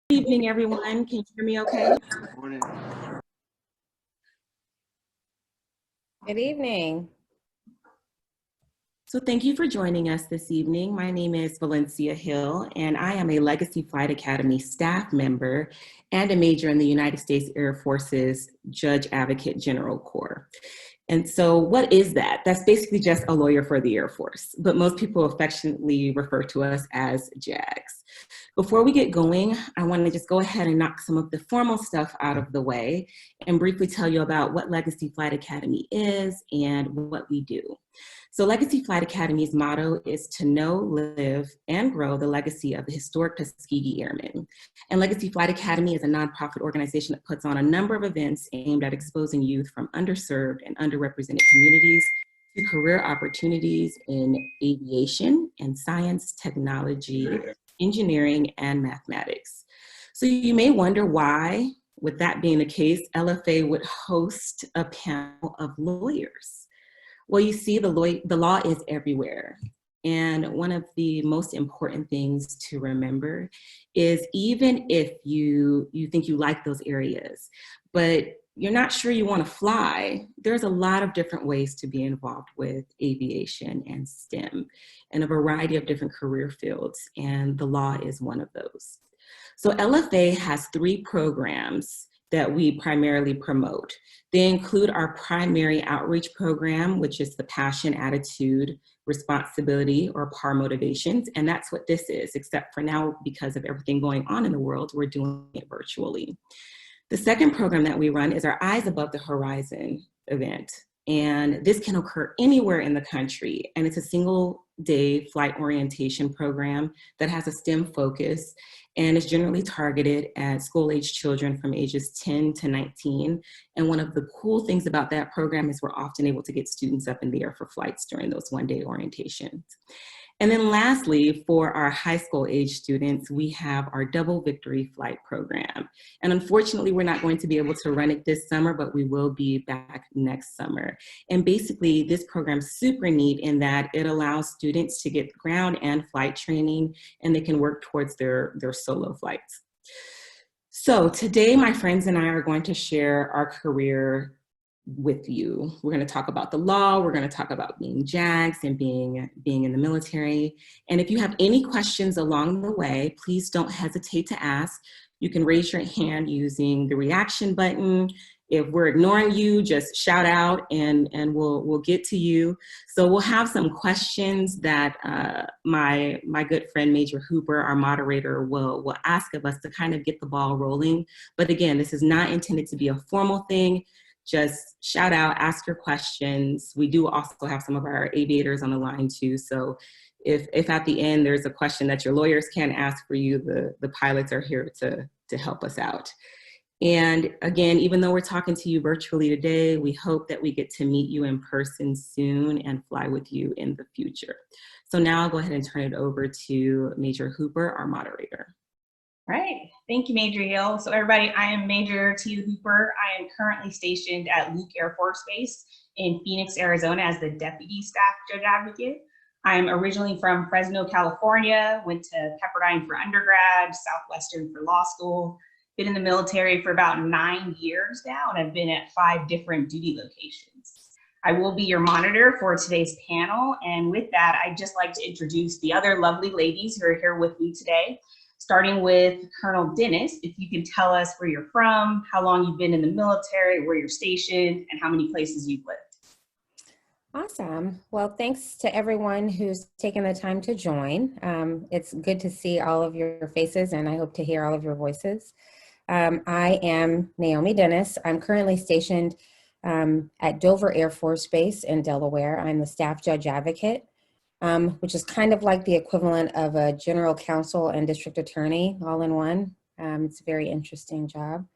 Good evening, everyone. Can you hear me okay? Good morning. Good evening. So thank you for joining us this evening. My name is Valencia Hill, and I am a Legacy Flight Academy staff member and a major in the United States Air Force's Judge Advocate General Corps. And so what is that? That's basically just a lawyer for the Air Force, but most people affectionately refer to us as JAGs. Before we get going, I want to just go ahead and knock some of the formal stuff out of the way and briefly tell you about what Legacy Flight Academy is and what we do. So Legacy Flight Academy's motto is to know, live, and grow the legacy of the historic Tuskegee Airmen. And Legacy Flight Academy is a nonprofit organization that puts on a number of events aimed at exposing youth from underserved and underrepresented communities to career opportunities in aviation and science, technology, engineering, and mathematics. So you may wonder why, with that being the case, LFA would host a panel of lawyers. Well, you see, the law is everywhere. And one of the most important things to remember is even if you think you like those areas, but you're not sure you want to fly, there's a lot of different ways to be involved with aviation and STEM and a variety of different career fields, and the law is one of those. So LFA has 3 programs that we primarily promote. They include our primary outreach program, which is the Passion, Attitude, Responsibility, or P.A.R motivations, and that's what this is, except for now, because of everything going on in the world, we're doing it virtually. The second program that we run is our Eyes Above the Horizon event. And this can occur anywhere in the country. And it's a single-day flight orientation program that has a STEM focus and is generally targeted at school-age children from ages 10 to 19. And one of the cool things about that program is we're often able to get students up in the air for flights during those one-day orientations. And then lastly, for our high school age students, we have our Double Victory Flight program. And unfortunately, we're not going to be able to run it this summer, but we will be back next summer. And basically, this program's super neat in that it allows students to get ground and flight training, and they can work towards their solo flights. So today, my friends and I are going to share our career with you. We're going to talk about the law. We're going to talk about being JAGs and being in the military. And if you have any questions along the way, please don't hesitate to ask. You can raise your hand using the reaction button. If we're ignoring you, just shout out and we'll get to you. So we'll have some questions that my good friend Major Hooper, our moderator, will ask of us to kind of get the ball rolling. But again, this is not intended to be a formal thing. Just shout out, ask your questions. We do also have some of our aviators on the line too. So if at the end there's a question that your lawyers can't ask for you, the pilots are here to help us out. And again, even though we're talking to you virtually today, we hope that we get to meet you in person soon and fly with you in the future. So now I'll go ahead and turn it over to Major Hooper, our moderator. All right, thank you, Major Hill. So everybody, I am Major T. Hooper. I am currently stationed at Luke Air Force Base in Phoenix, Arizona as the Deputy Staff Judge Advocate. I'm originally from Fresno, California, went to Pepperdine for undergrad, Southwestern for law school, been in the military for about 9 years now, and I've been at 5 different duty locations. I will be your monitor for today's panel, and with that, I'd just like to introduce the other lovely ladies who are here with me today. Starting with Colonel Dennis, if you can tell us where you're from, how long you've been in the military, where you're stationed, and how many places you've lived. Awesome. Well, thanks to everyone who's taken the time to join. It's good to see all of your faces, and I hope to hear all of your voices. I am Naomi Dennis. I'm currently stationed at Dover Air Force Base in Delaware. I'm the Staff Judge Advocate, which is kind of like the equivalent of a general counsel and district attorney all in one. It's a very interesting job.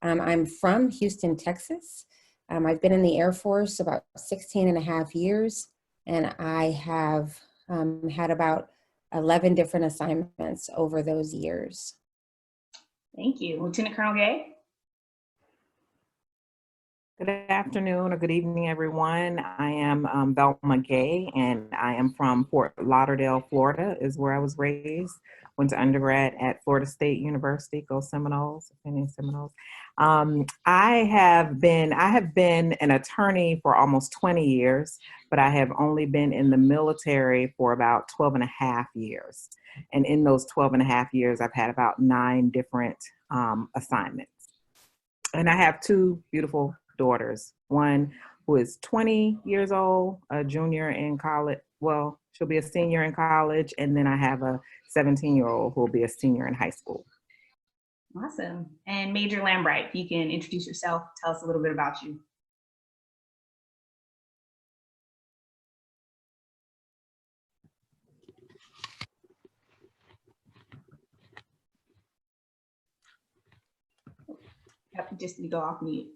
I'm from Houston, Texas. I've been in the Air Force about 16 and a half years, and I have had about 11 different assignments over those years. Thank you. Lieutenant Colonel Gay? Good afternoon or good evening, everyone. I am Velma Gay, and I am from Fort Lauderdale, Florida, is where I was raised. went to undergrad at Florida State University. Go Seminoles, opinion Seminoles. I have been an attorney for almost 20 years, but I have only been in the military for about 12 and a half years. And in those 12 and a half years, I've had about 9 different assignments. And I have 2 beautiful daughters, one who is 20 years old, a junior in college. Well, she'll be a senior in college. And then I have a 17-year-old who will be a senior in high school. Awesome. And Major Lambright, if you can introduce yourself, tell us a little bit about you. Just to go off mute.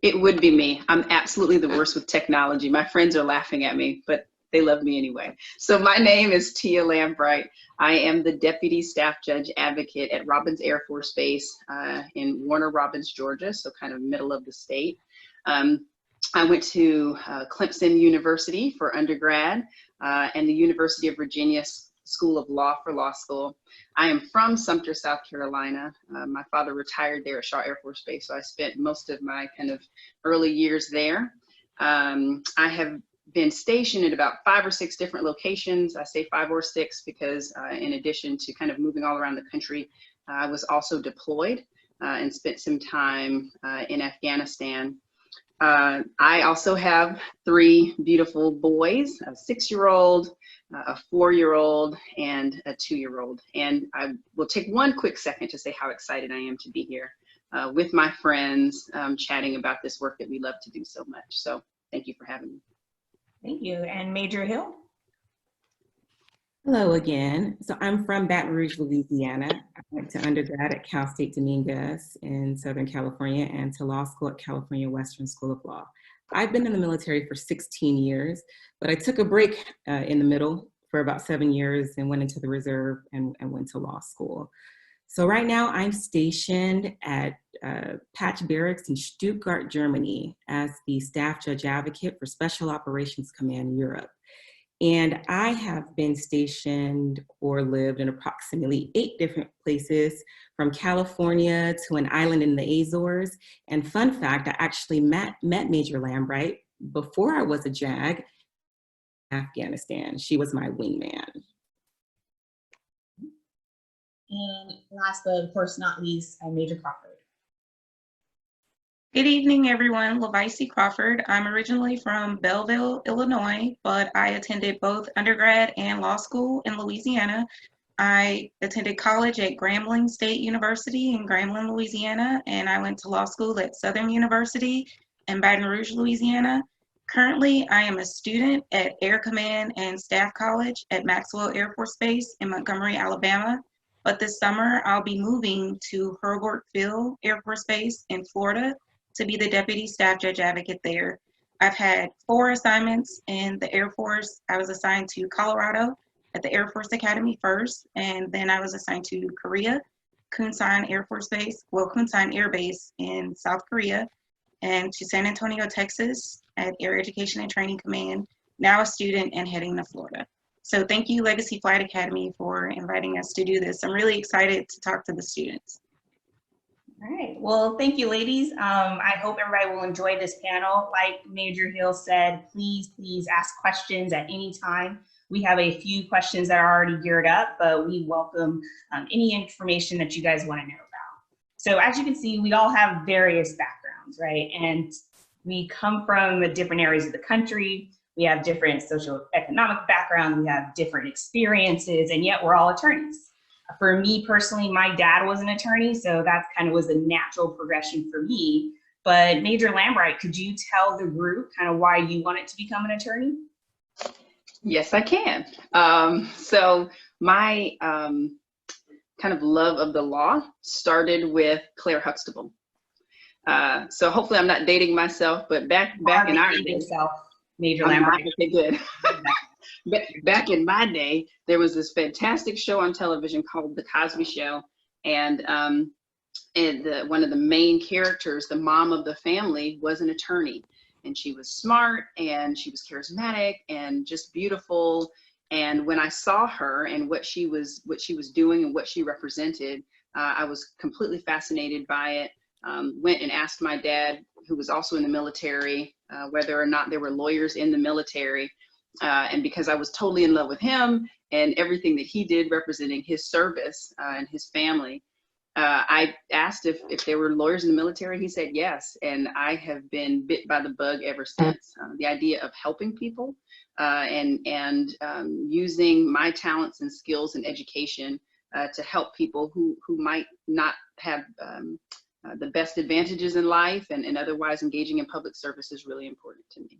It would be me. I'm absolutely the worst with technology. My friends are laughing at me, but they love me anyway. So my name is Tia Lambright. I am the Deputy Staff Judge Advocate at Robins Air Force Base in Warner Robins, Georgia, so kind of middle of the state. I went to Clemson University for undergrad and the University of Virginia School of Law for law school. I am from Sumter, South Carolina. My father retired there at Shaw Air Force Base, so I spent most of my kind of early years there. I have been stationed at about 5 or 6 different locations. I say 5 or 6 because in addition to kind of moving all around the country, I was also deployed and spent some time in Afghanistan. I also have 3 beautiful boys, a 6-year-old, a 4-year-old, and a 2-year-old. And I will take one quick second to say how excited I am to be here with my friends, chatting about this work that we love to do so much. So thank you for having me. Thank you. And Major Hill? Hello again. So I'm from Baton Rouge, Louisiana. I went to undergrad at Cal State Dominguez in Southern California and to law school at California Western School of Law. I've been in the military for 16 years, but I took a break in the middle for about 7 years and went into the reserve and went to law school. So right now I'm stationed at Patch Barracks in Stuttgart, Germany as the Staff Judge Advocate for Special Operations Command Europe. And I have been stationed or lived in approximately 8 different places, from California to an island in the Azores. And fun fact, I actually met Major Lambright before I was a JAG in Afghanistan. She was my wingman. And last but of course not least, Major Crawford. Good evening, everyone. LaVicey Crawford. I'm originally from Belleville, Illinois, but I attended both undergrad and law school in Louisiana. I attended college at Grambling State University in Grambling, Louisiana, and I went to law school at Southern University in Baton Rouge, Louisiana. Currently, I am a student at Air Command and Staff College at Maxwell Air Force Base in Montgomery, Alabama. But this summer, I'll be moving to Hurlburt Field Air Force Base in Florida to be the Deputy Staff Judge Advocate there. I've had 4 assignments in the Air Force. I was assigned to Colorado at the Air Force Academy first, and then I was assigned to Korea, Kunsan Air Force Base, Kunsan Air Base in South Korea, and to San Antonio, Texas at Air Education and Training Command, now a student and heading to Florida. So thank you, Legacy Flight Academy, for inviting us to do this. I'm really excited to talk to the students. All right, well, thank you, ladies. I hope everybody will enjoy this panel. Like Major Hill said, please ask questions at any time. We have a few questions that are already geared up, but we welcome any information that you guys want to know about. So as you can see, we all have various backgrounds, right? And we come from different areas of the country. We have different socioeconomic backgrounds. We have different experiences, and yet we're all attorneys. For me personally, my dad was an attorney, so that kind of was a natural progression for me. But Major Lambright, could you tell the group kind of why you wanted to become an attorney? Yes, I can. So my kind of love of the law started with Claire Huxtable. So hopefully I'm not dating myself, but back in our day, Major Lambright. Okay, good. Back in my day, there was this fantastic show on television called The Cosby Show, and one of the main characters, the mom of the family, was an attorney, and she was smart and she was charismatic and just beautiful, And when I saw her and what she was doing and what she represented, I was completely fascinated by it. Went and asked my dad, who was also in the military, whether or not there were lawyers in the military. And because I was totally in love with him and everything that he did representing his service and his family, I asked if there were lawyers in the military. He said yes, and I have been bit by the bug ever since. The idea of helping people and using my talents and skills and education to help people who might not have the best advantages in life and otherwise engaging in public service is really important to me.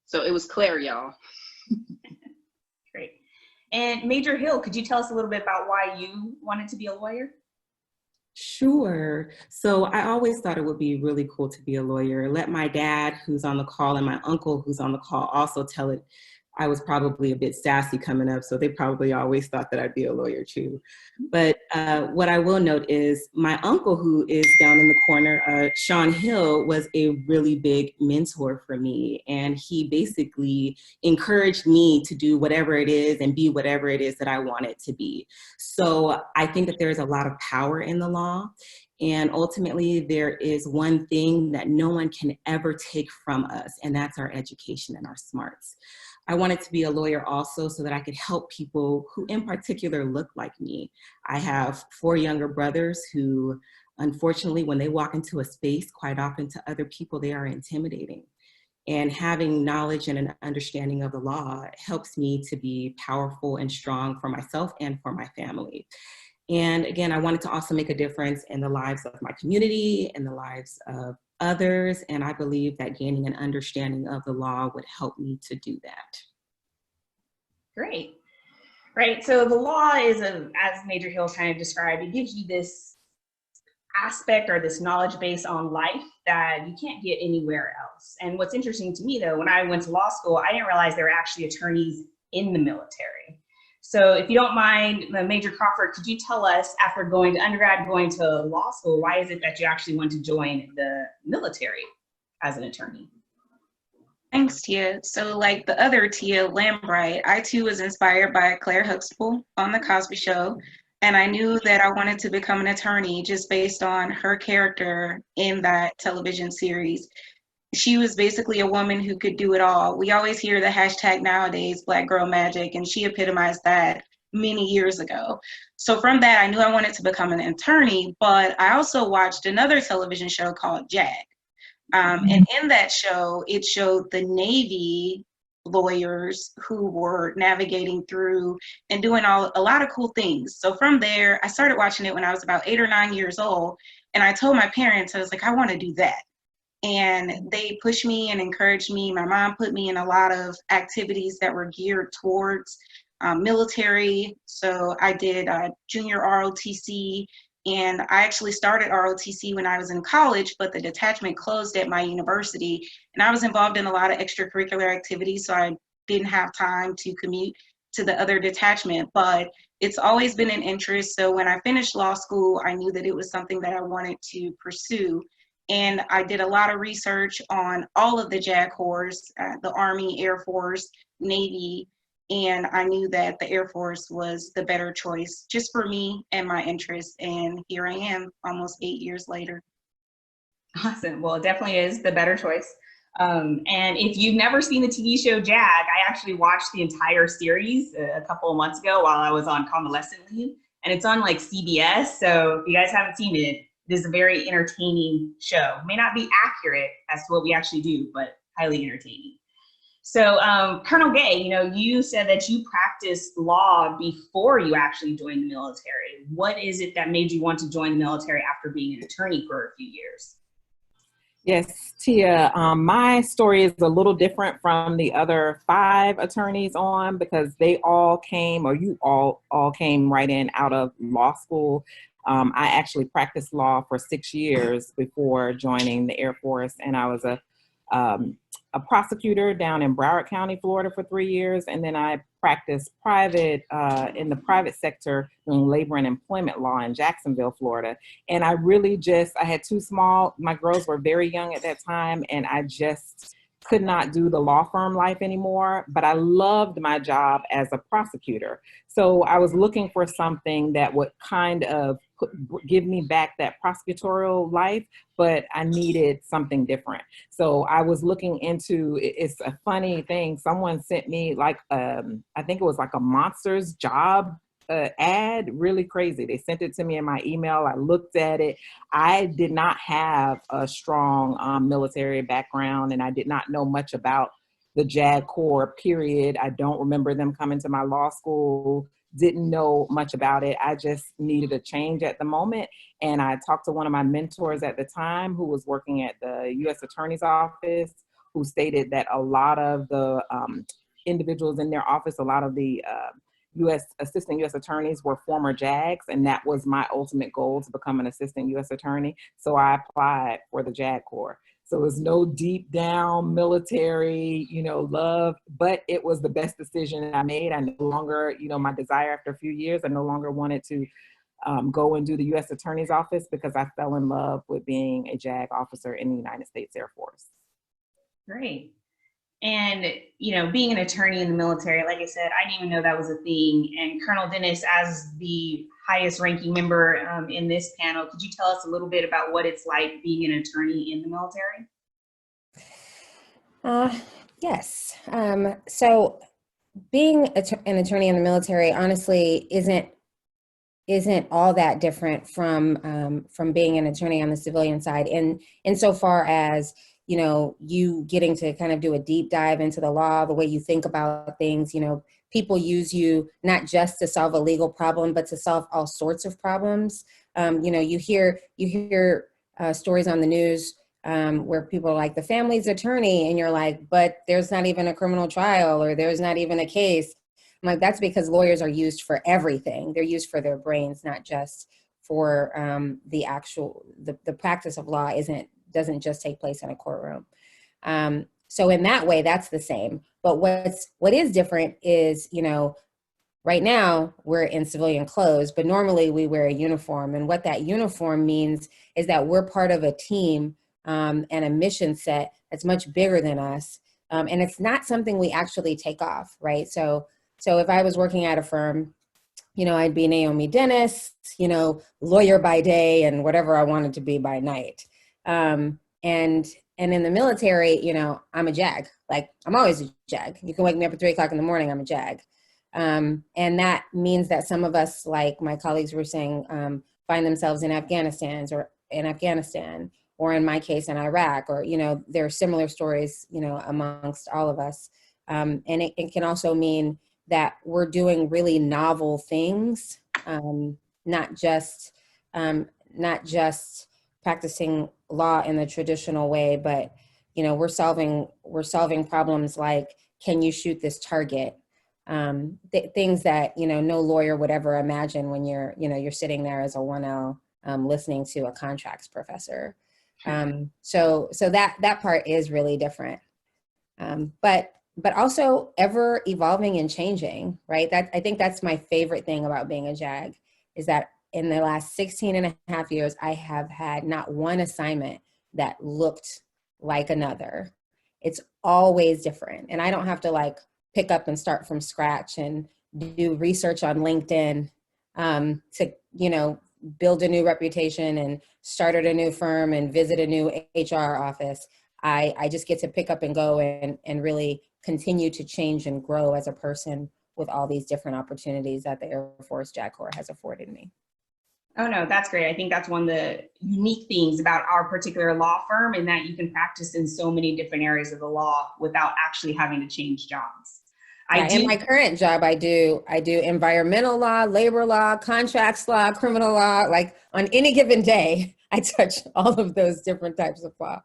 So it was Claire, y'all. Great. And Major Hill, could you tell us a little bit about why you wanted to be a lawyer? Sure. So I always thought it would be really cool to be a lawyer. Let my dad, who's on the call, and my uncle, who's on the call, also tell it. I was probably a bit sassy coming up, so they probably always thought that I'd be a lawyer too. But what I will note is my uncle, who is down in the corner, Sean Hill, was a really big mentor for me. And he basically encouraged me to do whatever it is and be whatever it is that I want it to be. So I think that there's a lot of power in the law. And ultimately, there is one thing that no one can ever take from us, and that's our education and our smarts. I wanted to be a lawyer also so that I could help people who in particular look like me. I have 4 younger brothers who, unfortunately, when they walk into a space, quite often to other people, they are intimidating. And having knowledge and an understanding of the law helps me to be powerful and strong for myself and for my family. And again, I wanted to also make a difference in the lives of my community and the lives of others. And I believe that gaining an understanding of the law would help me to do that. Great. Right. So the law is, as Major Hill kind of described, it gives you this aspect or this knowledge base on life that you can't get anywhere else. And what's interesting to me, though, when I went to law school, I didn't realize there were actually attorneys in the military. So if you don't mind, Major Crawford, could you tell us, after going to undergrad, going to law school, why is it that you actually want to join the military as an attorney? Thanks, Tia. So like the other Tia Lambright, I too was inspired by Claire Huxtable on The Cosby Show. And I knew that I wanted to become an attorney just based on her character in that television series. She was basically a woman who could do it all. We always hear the hashtag nowadays, Black Girl Magic, and she epitomized that many years ago. So from that, I knew I wanted to become an attorney, but I also watched another television show called JAG. And in that show, it showed the Navy lawyers who were navigating through and doing a lot of cool things. So from there, I started watching it when I was about 8 or 9 years old. And I told my parents, I was like, I want to do that. And they pushed me and encouraged me. My mom put me in a lot of activities that were geared towards military. So I did junior ROTC, and I actually started ROTC when I was in college, but the detachment closed at my university. And I was involved in a lot of extracurricular activities, so I didn't have time to commute to the other detachment. But it's always been an interest. So when I finished law school, I knew that it was something that I wanted to pursue. And I did a lot of research on all of the JAG Corps, the Army, Air Force, Navy, and I knew that the Air Force was the better choice just for me and my interests. And here I am almost 8 years later. Awesome. Well, it definitely is the better choice. And if you've never seen the TV show JAG, I actually watched the entire series a couple of months ago while I was on convalescent leave. And it's on like CBS. So if you guys haven't seen it, it is a very entertaining show. It may not be accurate as to what we actually do, but highly entertaining. So Colonel Gay, you said that you practiced law before you actually joined the military. What is it that made you want to join the military after being an attorney for a few years? Yes, Tia, my story is a little different from the other 5 attorneys on, because they all came, or you all came right in out of law school. I actually practiced law for 6 years before joining the Air Force, and I was a prosecutor down in Broward County, Florida for 3 years, and then I practiced private in the private sector doing labor and employment law in Jacksonville, Florida. And I really I had my girls were very young at that time, and I just could not do the law firm life anymore, but I loved my job as a prosecutor. So I was looking for something that would kind of give me back that prosecutorial life, but I needed something different. So I was looking into, it's a funny thing. Someone sent me like, I think it was like a Monsters job ad, really crazy. They sent it to me in my email. I looked at it. I did not have a strong military background, and I did not know much about the JAG Corps, period. I don't remember them coming to my law school, didn't know much about it. I just needed a change at the moment. And I talked to one of my mentors at the time who was working at the U.S. Attorney's Office, who stated that a lot of the individuals in their office, a lot of the assistant U.S. attorneys were former JAGs, and that was my ultimate goal, to become an assistant U.S. attorney. So I applied for the JAG Corps. So it was no deep down military, love, but it was the best decision I made. I no longer, my desire after a few years, I no longer wanted to go and do the U.S. Attorney's Office, because I fell in love with being a JAG officer in the United States Air Force. Great. And, being an attorney in the military, like I said, I didn't even know that was a thing. And Colonel Dennis, as the highest ranking member in this panel, could you tell us a little bit about what it's like being an attorney in the military? Yes. So being an attorney in the military, honestly, isn't all that different from being an attorney on the civilian side, insofar as you getting to kind of do a deep dive into the law, the way you think about things. People use you not just to solve a legal problem, but to solve all sorts of problems. You hear stories on the news where people are like, the family's attorney, and you're like, but there's not even a criminal trial, or there's not even a case. I'm like, that's because lawyers are used for everything. They're used for their brains, not just for the practice of law doesn't just take place in a courtroom. So in that way, that's the same. But what is different is, right now we're in civilian clothes, but normally we wear a uniform. And what that uniform means is that we're part of a team and a mission set that's much bigger than us. And it's not something we actually take off, right? So if I was working at a firm, I'd be Naomi Dennis, lawyer by day and whatever I wanted to be by night. And in the military, I'm a JAG. Like, I'm always a JAG. You can wake me up at 3 o'clock in the morning, I'm a JAG. And that means that some of us, like my colleagues were saying, find themselves in Afghanistan, or in my case in Iraq, or, there are similar stories, amongst all of us. And it can also mean that we're doing really novel things, not just practicing law in the traditional way, but we're solving problems like, can you shoot this target? Things that no lawyer would ever imagine when you're sitting there as a 1L listening to a contracts professor. So that part is really different. But also ever evolving and changing, right? I think that's my favorite thing about being a JAG, is that in the last 16 and a half years, I have had not one assignment that looked like another. It's always different. And I don't have to pick up and start from scratch and do research on LinkedIn to, build a new reputation and start at a new firm and visit a new HR office. I just get to pick up and go and really continue to change and grow as a person with all these different opportunities that the Air Force JAG Corps has afforded me. Oh, no, that's great. I think that's one of the unique things about our particular law firm, in that you can practice in so many different areas of the law without actually having to change jobs. In my current job, I do environmental law, labor law, contracts law, criminal law. Like, on any given day, I touch all of those different types of law.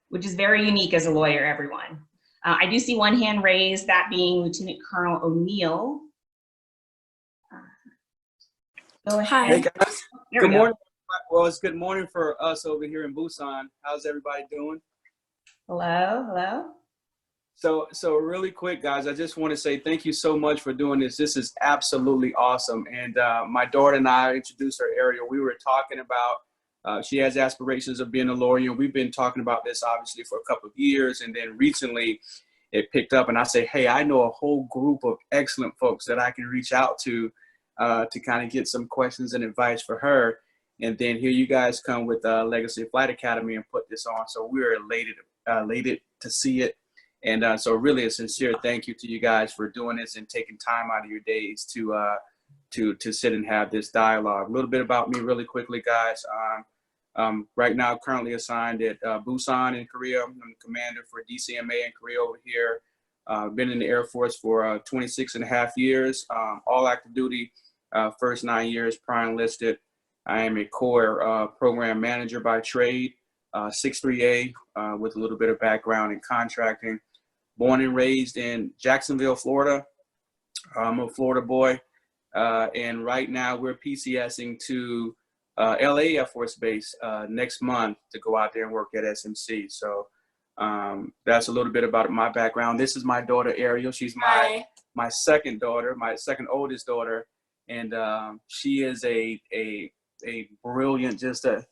Which is very unique as a lawyer, everyone. I do see one hand raised, that being Lieutenant Colonel O'Neill. Go ahead. Hi. Hey guys, There good morning. Well, it's good morning for us over here in Busan. How's everybody doing? Hello. So really quick, guys, I just want to say thank you so much for doing this. This is absolutely awesome. And my daughter and I introduced her, Ariel. We were talking about She has aspirations of being a lawyer. And we've been talking about this obviously for a couple of years. And then recently it picked up and I say, hey, I know a whole group of excellent folks that I can reach out to kind of get some questions and advice for her. And then here you guys come with Legacy Flight Academy and put this on. So we're elated to see it. And so really a sincere thank you to you guys for doing this and taking time out of your days to sit and have this dialogue. A little bit about me really quickly, guys. Right now, currently assigned at Busan in Korea. I'm the commander for DCMA in Korea over here. Been in the Air Force for 26 and a half years, all active duty, first 9 years prior enlisted. I am a core program manager by trade, 6-3A with a little bit of background in contracting. Born and raised in Jacksonville, Florida. I'm a Florida boy. And right now we're PCSing to LA Air Force Base next month to go out there and work at SMC. So that's a little bit about my background. This is my daughter, Ariel. She's my second daughter, my second oldest daughter. And she is a brilliant, just a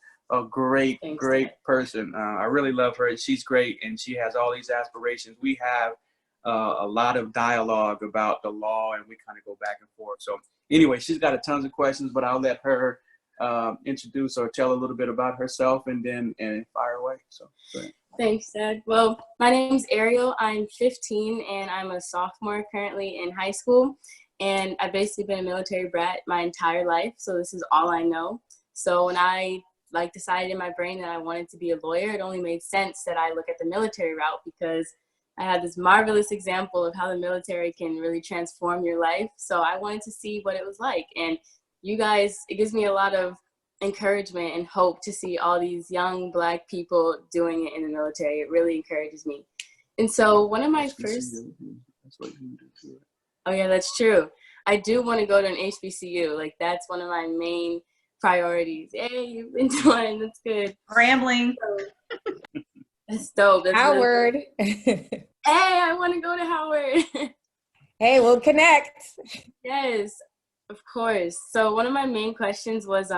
great person. I really love her. She's great. And she has all these aspirations. We have a lot of dialogue about the law and we kind of go back and forth. So anyway, she's got a tons of questions, but I'll let her introduce or tell a little bit about herself and then fire away. So thanks, Dad. Well, my name's Ariel. I'm 15 and I'm a sophomore currently in high school. And I've basically been a military brat my entire life. So this is all I know. So when I decided in my brain that I wanted to be a lawyer, it only made sense that I look at the military route because I had this marvelous example of how the military can really transform your life. So I wanted to see what it was like. And you guys, it gives me a lot of encouragement and hope to see all these young Black people doing it in the military. It really encourages me. And so one of my first... That's what you do. Oh yeah, that's true. I do want to go to an HBCU. Like that's one of my main priorities. Hey, you've been doing, that's good. Rambling. That's dope. That's Howard. Really hey, I want to go to Howard. Hey, we'll connect. Yes, of course. So one of my main questions was,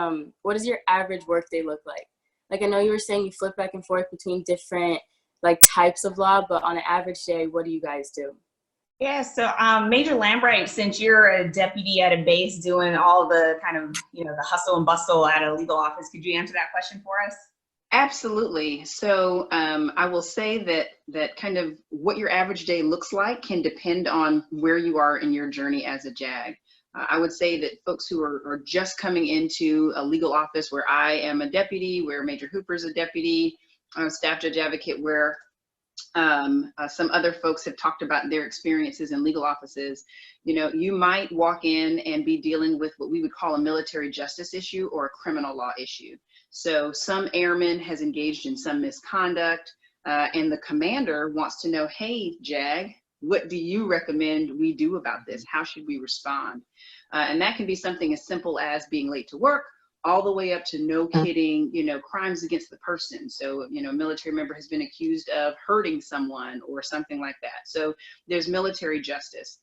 what does your average workday look like? Like I know you were saying you flip back and forth between different types of law, but on an average day, what do you guys do? Yeah, so Major Lambright, since you're a deputy at a base doing all the kind of, the hustle and bustle at a legal office, could you answer that question for us? Absolutely. So I will say that kind of what your average day looks like can depend on where you are in your journey as a JAG. I would say that folks who are just coming into a legal office where I am a deputy, where Major Hooper's a deputy, staff judge advocate, where some other folks have talked about their experiences in legal offices, you might walk in and be dealing with what we would call a military justice issue or a criminal law issue. So some airman has engaged in some misconduct and the commander wants to know, hey, JAG, what do you recommend we do about this? How should we respond? And that can be something as simple as being late to work, all the way up to no kidding, crimes against the person. So, a military member has been accused of hurting someone or something like that. So there's military justice.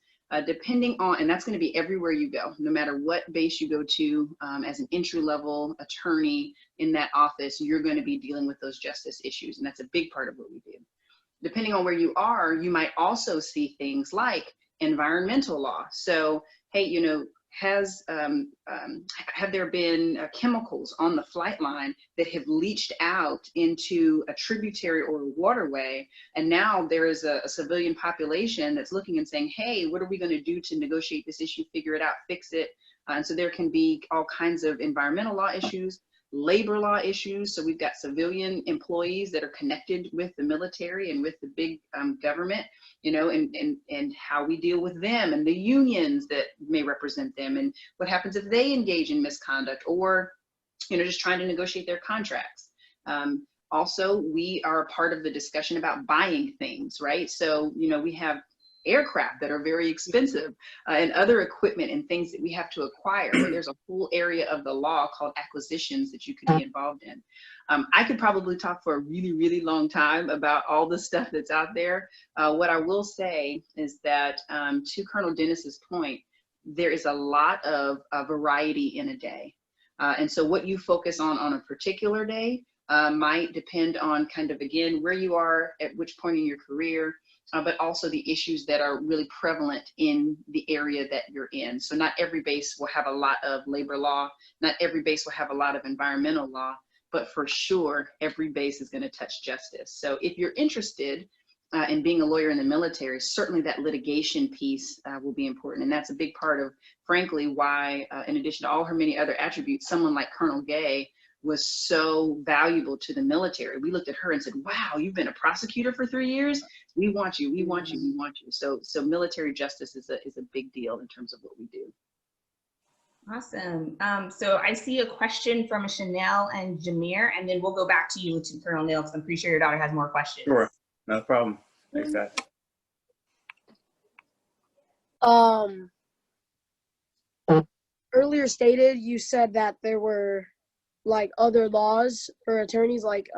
Depending on, and that's going to be everywhere you go, no matter what base you go to as an entry-level attorney in that office, you're going to be dealing with those justice issues. And that's a big part of what we do. Depending on where you are, you might also see things like environmental law. So, hey, have there been chemicals on the flight line that have leached out into a tributary or a waterway, and now there is a civilian population that's looking and saying, hey, what are we going to do to negotiate this issue, figure it out, fix it? And so there can be all kinds of environmental law issues, labor law issues. So we've got civilian employees that are connected with the military and with the big government, and how we deal with them and the unions that may represent them and what happens if they engage in misconduct or, just trying to negotiate their contracts. Also, we are a part of the discussion about buying things, right? So, we have aircraft that are very expensive and other equipment and things that we have to acquire. There's a whole area of the law called acquisitions that you could be involved in. I could probably talk for a really, really long time about all the stuff that's out there. What I will say is that to Colonel Dennis's point, there is a lot of variety in a day. And so what you focus on a particular day might depend on kind of, again, where you are at which point in your career, but also the issues that are really prevalent in the area that you're in. So not every base will have a lot of labor law, not every base will have a lot of environmental law, but for sure, every base is going to touch justice. So if you're interested in being a lawyer in the military, certainly that litigation piece will be important. And that's a big part of, frankly, why, in addition to all her many other attributes, someone like Colonel Gay was so valuable to the military. We looked at her and said, wow, you've been a prosecutor for 3 years? We want you, we want you, we want you. So military justice is a big deal in terms of what we do. Awesome. So I see a question from Chanel and Jameer, and then we'll go back to you, to Colonel Neal, because I'm pretty sure your daughter has more questions. Sure, no problem. Thanks, guys. Earlier stated, you said that there were like other laws for attorneys, like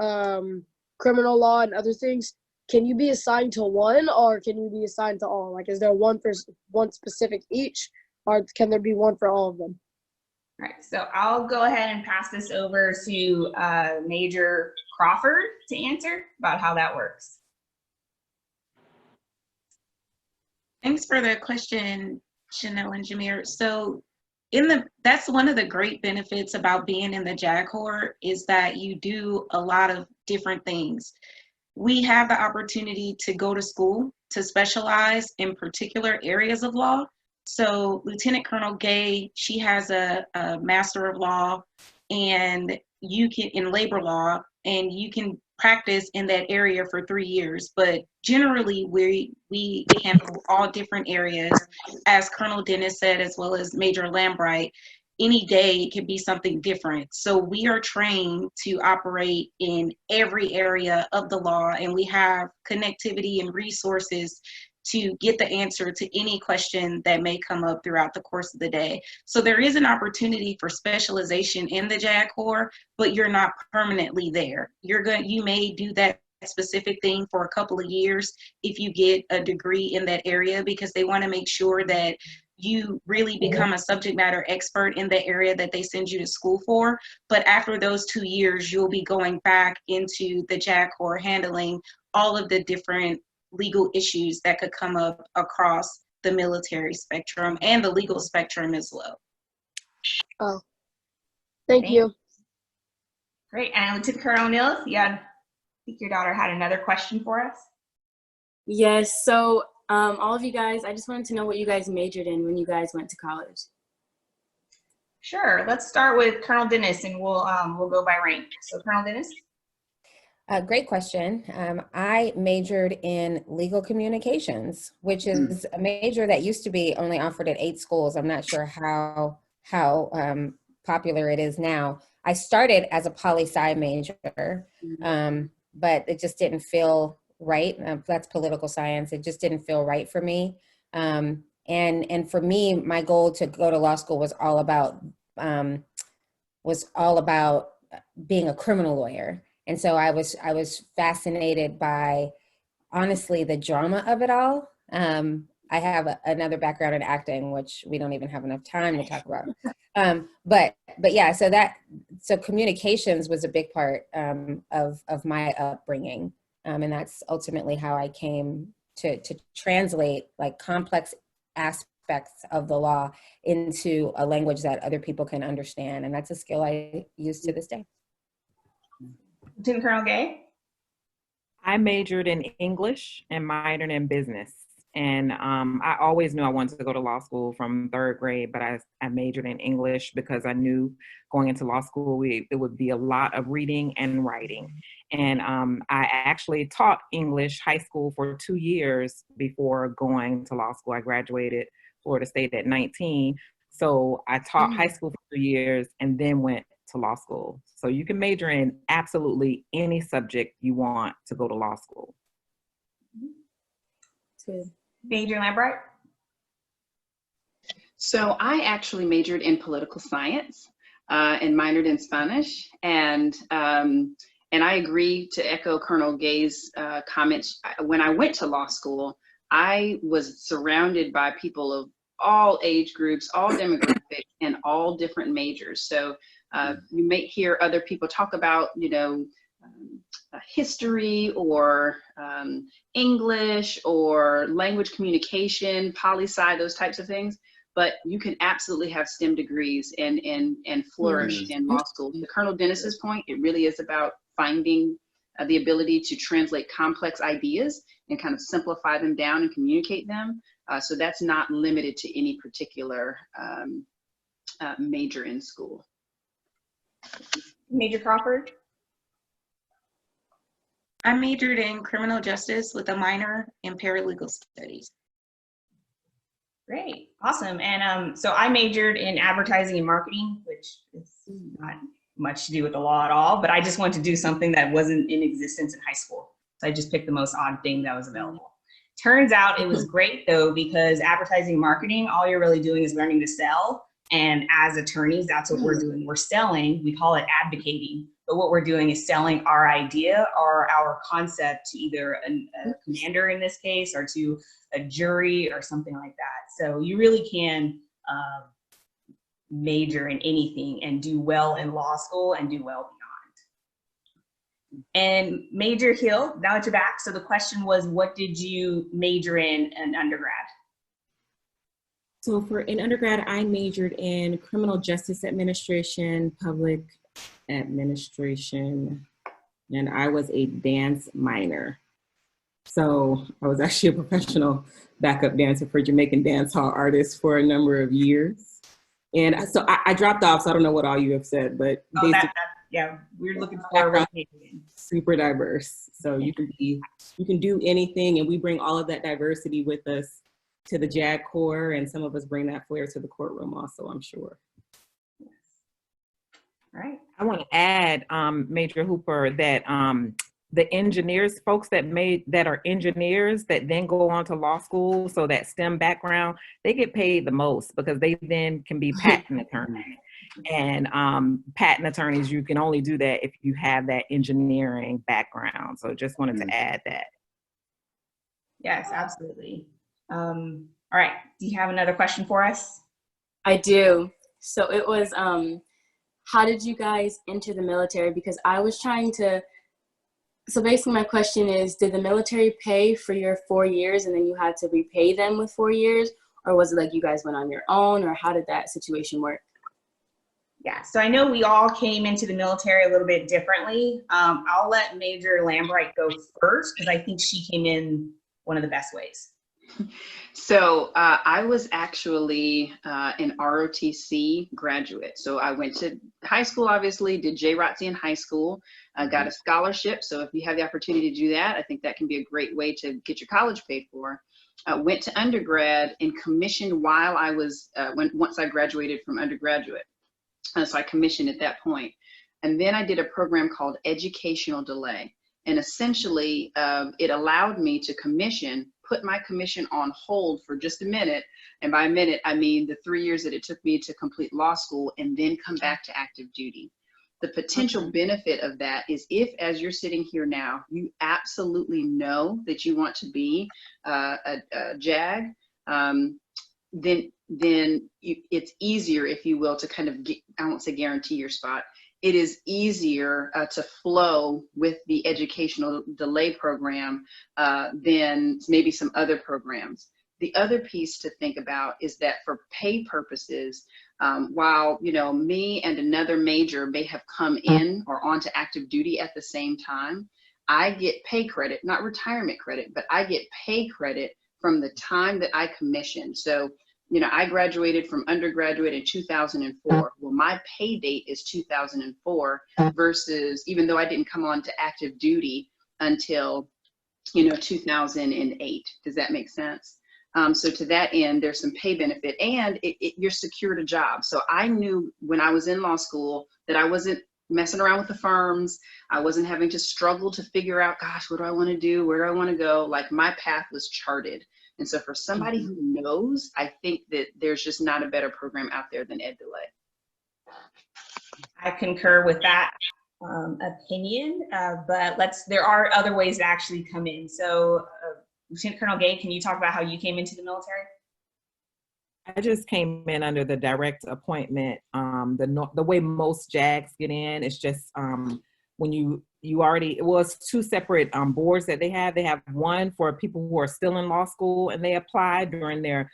criminal law and other things. Can you be assigned to one, or can you be assigned to all? Like, is there one for one specific each, or can there be one for all of them? All right, so I'll go ahead and pass this over to Major Crawford to answer about how that works. Thanks for the question, Chanel and Jameer. So that's one of the great benefits about being in the JAG Corps, is that you do a lot of different things. We have the opportunity to go to school to specialize in particular areas of law. So Lieutenant Colonel Gay, she has a Master of Law, and you can, in labor law, and you can practice in that area for 3 years. But generally, we handle all different areas. As Colonel Dennis said, as well as Major Lambright, any day can be something different. So we are trained to operate in every area of the law, and we have connectivity and resources to get the answer to any question that may come up throughout the course of the day. So there is an opportunity for specialization in the JAG Corps, but you're not permanently there. You may do that specific thing for a couple of years if you get a degree in that area, because they want to make sure that you really become a subject matter expert in the area that they send you to school for. But after those 2 years, you'll be going back into the JAG Corps, handling all of the different legal issues that could come up across the military spectrum and the legal spectrum as well. Oh, thank you. Great. And Lieutenant Colonel Neal, I think your daughter had another question for us. Yes, so all of you guys, I just wanted to know what you guys majored in when you guys went to college. Sure. Let's start with Colonel Dennis, and we'll go by rank. So Colonel Dennis. Great question. I majored in legal communications, which is a major that used to be only offered at 8 schools. I'm not sure how popular it is now. I started as a poli-sci major, but it just didn't feel right. That's political science. It just didn't feel right for me. And for me, my goal to go to law school was all about being a criminal lawyer. And so I was fascinated by, honestly, the drama of it all. I have another background in acting, which we don't even have enough time to talk about. But yeah, so communications was a big part of my upbringing. And that's ultimately how I came to translate like complex aspects of the law into a language that other people can understand. And that's a skill I use to this day. Lieutenant Colonel Gay? I majored in English and minored in business. And I always knew I wanted to go to law school from 3rd grade, but I majored in English because I knew going into law school, it would be a lot of reading and writing. And I actually taught English high school for 2 years before going to law school. I graduated Florida State at 19. So I taught high school for 2 years and then went to law school. So you can major in absolutely any subject you want to go to law school. Major Lambright? So I actually majored in political science and minored in Spanish. And I agree to echo Colonel Gay's comments. When I went to law school, I was surrounded by people of all age groups, all demographics, and all different majors. So you may hear other people talk about, history or English or language communication, poli-sci, those types of things. But you can absolutely have STEM degrees and flourish in law school. To Colonel Dennis's point, it really is about finding the ability to translate complex ideas and kind of simplify them down and communicate them. So that's not limited to any particular major in school. Major Crawford? I majored in criminal justice with a minor in paralegal studies. Great, awesome. And so I majored in advertising and marketing, which is not much to do with the law at all, but I just wanted to do something that wasn't in existence in high school. So I just picked the most odd thing that was available. Turns out it was great though, because advertising and marketing, all you're really doing is learning to sell. And as attorneys, that's what we're doing. We're selling, we call it advocating, but what we're doing is selling our idea or our concept to either a commander in this case, or to a jury or something like that. So you really can major in anything and do well in law school and do well beyond. And Major Hill, now that you're back, so the question was, what did you major in undergrad? So in undergrad, I majored in criminal justice administration, public administration, and I was a dance minor. So I was actually a professional backup dancer for Jamaican dance hall artists for a number of years. And so I dropped off, so I don't know what all you have said, but basically, yeah, we're looking for super diverse. So you can do anything, and we bring all of that diversity with us to the JAG Corps, and some of us bring that flair to the courtroom also, I'm sure. All right. I want to add, Major Hooper, that the engineers, folks that are engineers that then go on to law school, so that STEM background, they get paid the most because they then can be patent attorneys. And patent attorneys, you can only do that if you have that engineering background. So just wanted to add that. Yes, absolutely. All right, do you have another question for us? I do. So it was, how did you guys enter the military? Because I was trying to, so basically my question is, did the military pay for your 4 years and then you had to repay them with 4 years? Or was it like you guys went on your own, or how did that situation work? Yeah, so I know we all came into the military a little bit differently. I'll let Major Lambright go first, because I think she came in one of the best ways. So I was actually an ROTC graduate. So I went to high school, obviously, did JROTC in high school, got a scholarship. So if you have the opportunity to do that, I think that can be a great way to get your college paid for. Went to undergrad and commissioned while I was, once I graduated from undergraduate. So I commissioned at that point. And then I did a program called Educational Delay. And essentially, it allowed me to put my commission on hold for just a minute. And by a minute, I mean the 3 years that it took me to complete law school and then come back to active duty. The potential benefit of that is, if, as you're sitting here now, you absolutely know that you want to be a JAG, then it's easier, if you will, to kind of, I won't say guarantee your spot. It is easier to flow with the educational delay program than maybe some other programs. The other piece to think about is that for pay purposes, while me and another major may have come in or onto active duty at the same time, I get pay credit, not retirement credit, but I get pay credit from the time that I commissioned. So I graduated from undergraduate in 2004. Well, my pay date is 2004 versus, even though I didn't come on to active duty until, 2008. Does that make sense? So to that end, there's some pay benefit, and you're secured a job. So I knew when I was in law school that I wasn't messing around with the firms. I wasn't having to struggle to figure out, gosh, what do I want to do? Where do I want to go? Like, my path was charted. And so for somebody who knows, I think that there's just not a better program out there than Ed Delay. I concur with that opinion, but there are other ways to actually come in. So Lieutenant Colonel Gay, can you talk about how you came into the military? I just came in under the direct appointment. The way most JAGs get in is just when you already, well, it's two separate boards that they have. They have one for people who are still in law school and they apply during their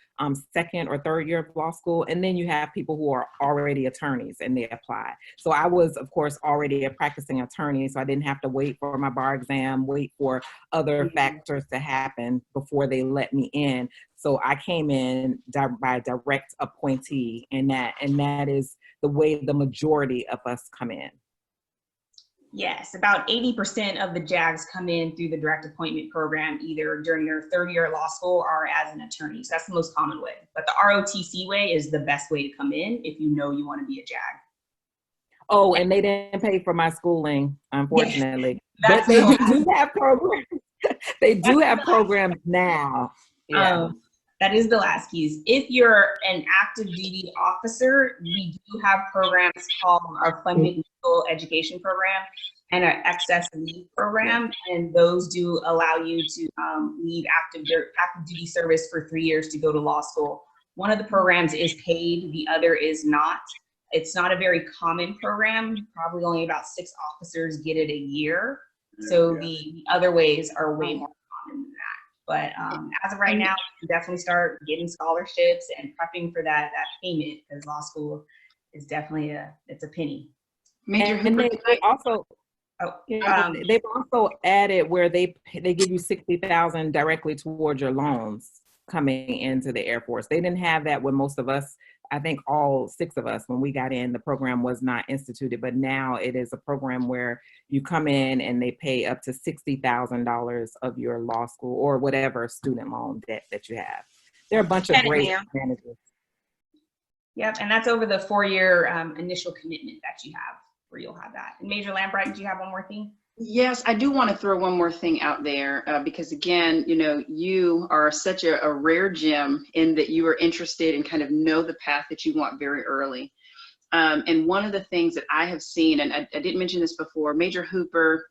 second or third year of law school. And then you have people who are already attorneys and they apply. So I was, of course, already a practicing attorney, so I didn't have to wait for my bar exam, wait for other factors to happen before they let me in. So I came in by direct appointee, and that is the way the majority of us come in. Yes, about 80% of the JAGs come in through the direct appointment program, either during their third year of law school or as an attorney. So that's the most common way. But the ROTC way is the best way to come in if you know you want to be a JAG. Oh, and they didn't pay for my schooling, unfortunately. Yes, but they do have programs. They do have programs now. Yeah. That is the last keys. If you're an active duty officer, we do have programs called our funded legal education program and our excess leave program, and those do allow you to leave active duty service for 3 years to go to law school. One of the programs is paid, the other is not. It's not a very common program. Probably only about 6 officers get it a year. So the other ways are way more common than that. But as of right now, you can definitely start getting scholarships and prepping for that payment, because law school is definitely it's a penny. Major and Hooper, they also they've also added where they give you $60,000 directly towards your loans coming into the Air Force. They didn't have that with most of us. I think all 6 of us, when we got in, the program was not instituted, but now it is a program where you come in and they pay up to $60,000 of your law school or whatever student loan debt that you have. There are a bunch of great advantages. Yep, and that's over the 4-year initial commitment that you have, where you'll have that. And Major Lambright, do you have one more thing? Yes, I do want to throw one more thing out there because, again, you know, you are such a rare gem in that you are interested and kind of know the path that you want very early. And one of the things that I have seen, and I didn't mention this before, Major Hooper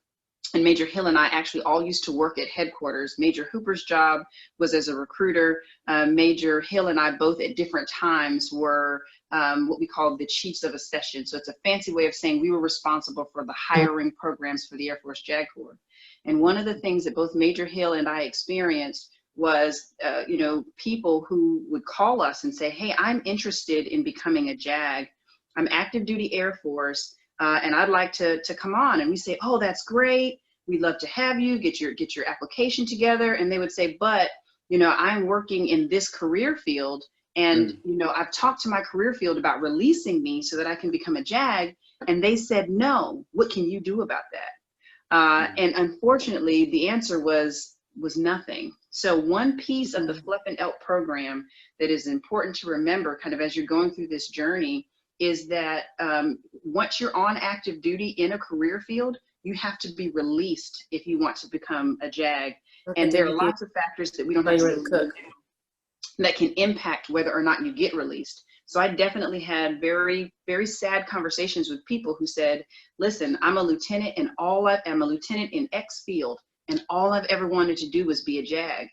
and Major Hill and I actually all used to work at headquarters. Major Hooper's job was as a recruiter. Major Hill and I both at different times were what we call the chiefs of a session. So it's a fancy way of saying we were responsible for the hiring programs for the Air Force JAG Corps. And one of the things that both Major Hill and I experienced was, you know, people who would call us and say, hey, I'm interested in becoming a JAG. I'm active duty Air Force, and I'd like to come on. And we say, oh, that's great. We'd love to have you, get your application together. And they would say, but, you know, I'm working in this career field, and, you know, I've talked to my career field about releasing me so that I can become a JAG. And they said, no, what can you do about that? And unfortunately, the answer was nothing. So one piece of the FLEP and ELP program that is important to remember kind of as you're going through this journey is that once you're on active duty in a career field, you have to be released if you want to become a JAG. And there are lots of factors that we don't have to cook that can impact whether or not you get released. So I definitely had very, very sad conversations with people who said, listen, I'm a lieutenant and I'm a lieutenant in X field, and all I've ever wanted to do was be a JAG.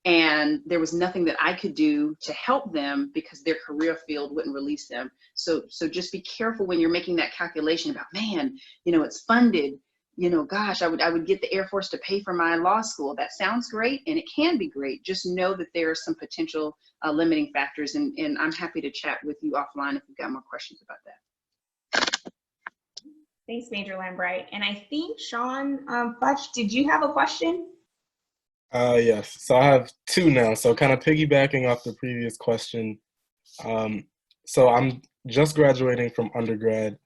And there was nothing that I could do to help them because their career field wouldn't release them. So just be careful when you're making that calculation about, man, you know, it's funded, you know, gosh, I would get the Air Force to pay for my law school. That sounds great, and it can be great. Just know that there are some potential limiting factors, and I'm happy to chat with you offline if you've got more questions about that. Thanks, Major Lambright. And I think Sean Futch, did you have a question? Yes, so I have 2 now. So kind of piggybacking off the previous question. So I'm just graduating from undergrad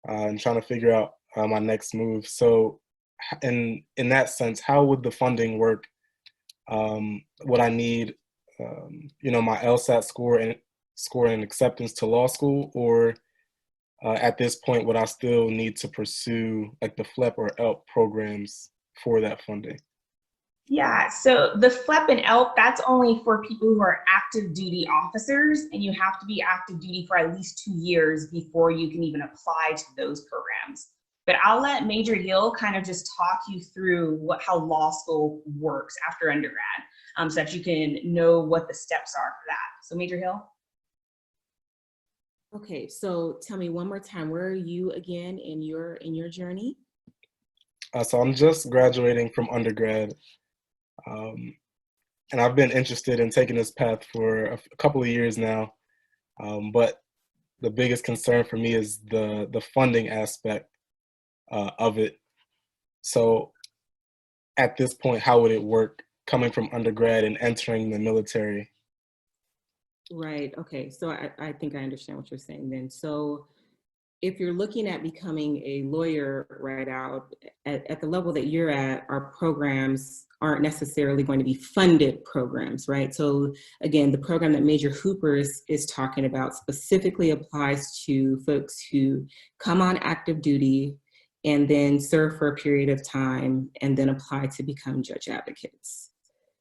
and trying to figure out my next move. So in that sense, how would the funding work? Would I need, you know, my LSAT score and acceptance to law school, or at this point, would I still need to pursue like the FLEP or ELP programs for that funding? Yeah, so the FLEP and ELP, that's only for people who are active duty officers, and you have to be active duty for at least 2 years before you can even apply to those programs. But I'll let Major Hill kind of just talk you through how law school works after undergrad, so that you can know what the steps are for that. So Major Hill? Okay, so tell me one more time, where are you again in your journey? So I'm just graduating from undergrad, um, and I've been interested in taking this path for a couple of years now. But the biggest concern for me is the funding aspect of it. So at this point, how would it work coming from undergrad and entering the military? Right. Okay. So I think I understand what you're saying then. So if you're looking at becoming a lawyer right out at the level that you're at, our programs aren't necessarily going to be funded programs, right? So again, the program that Major Hooper is talking about specifically applies to folks who come on active duty and then serve for a period of time and then apply to become judge advocates.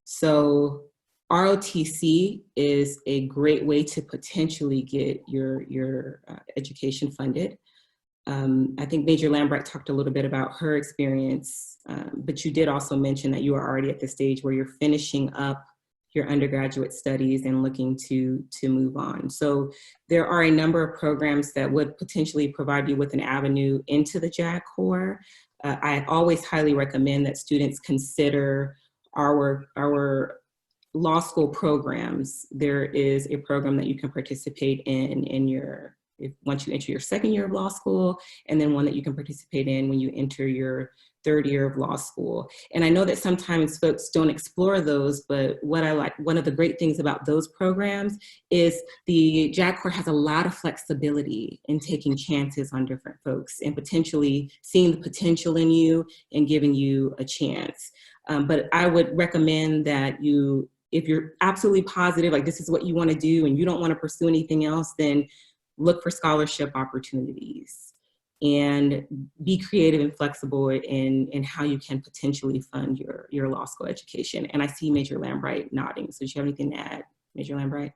So ROTC is a great way to potentially get your education funded. I think Major Lambright talked a little bit about her experience, but you did also mention that you are already at the stage where you're finishing up your undergraduate studies and looking to move on. So there are a number of programs that would potentially provide you with an avenue into the JAG Corps. I always highly recommend that students consider our law school programs. There is a program that you can participate in your once you enter your second year of law school, and then one that you can participate in when you enter your third year of law school. And I know that sometimes folks don't explore those, but what I like, one of the great things about those programs is the JAG Corps has a lot of flexibility in taking chances on different folks and potentially seeing the potential in you and giving you a chance. But I would recommend that you, if you're absolutely positive, like this is what you want to do and you don't want to pursue anything else, then look for scholarship opportunities and be creative and flexible in how you can potentially fund your law school education. And I see Major Lambright nodding. So do you have anything to add, Major Lambright?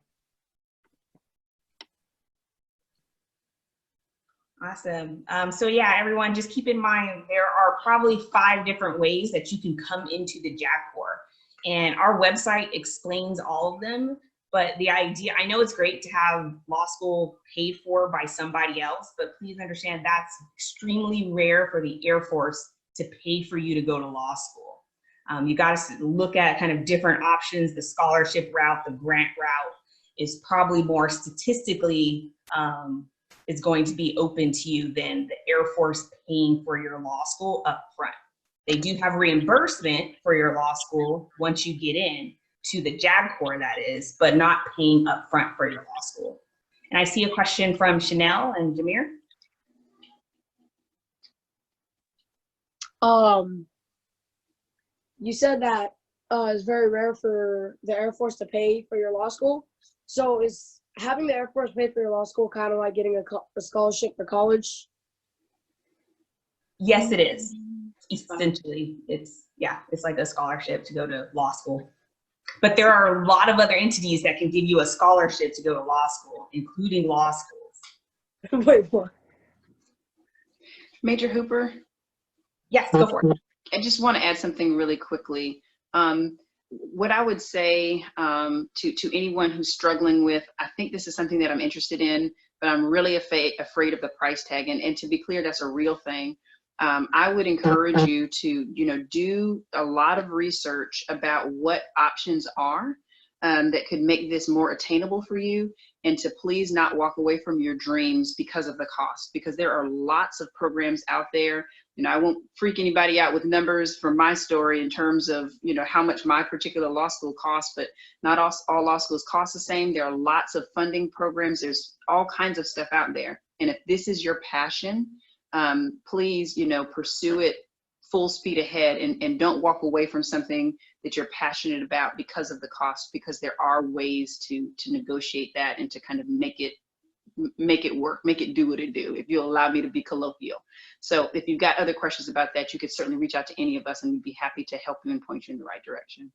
Awesome. So yeah, everyone, just keep in mind, there are probably 5 different ways that you can come into the JAG Corps. And our website explains all of them. But the idea, I know it's great to have law school paid for by somebody else, but please understand that's extremely rare for the Air Force to pay for you to go to law school. You got to look at kind of different options. The scholarship route, the grant route is probably more statistically is going to be open to you than the Air Force paying for your law school up front. They do have reimbursement for your law school once you get in to the JAG Corps, that is, but not paying up front for your law school. And I see a question from Chanel and Jameer. You said that it's very rare for the Air Force to pay for your law school. So is having the Air Force pay for your law school kind of like getting a scholarship for college? Yes, it is. Essentially, it's like a scholarship to go to law school. But there are a lot of other entities that can give you a scholarship to go to law school, including law schools. Wait, what? Major Hooper? Yes, go for it. I just want to add something really quickly. What I would say to anyone who's struggling with, I think this is something that I'm interested in, but I'm really afraid of the price tag. And to be clear, that's a real thing. I would encourage you to, do a lot of research about what options are that could make this more attainable for you, and to please not walk away from your dreams because of the cost, because there are lots of programs out there. I won't freak anybody out with numbers from my story in terms of, how much my particular law school costs, but not all law schools cost the same. There are lots of funding programs. There's all kinds of stuff out there. And if this is your passion, please, pursue it full speed ahead, and don't walk away from something that you're passionate about because of the cost, because there are ways to negotiate that and to kind of make it work, make it do what it do, if you'll allow me to be colloquial. So if you've got other questions about that, you could certainly reach out to any of us and we'd be happy to help you and point you in the right direction.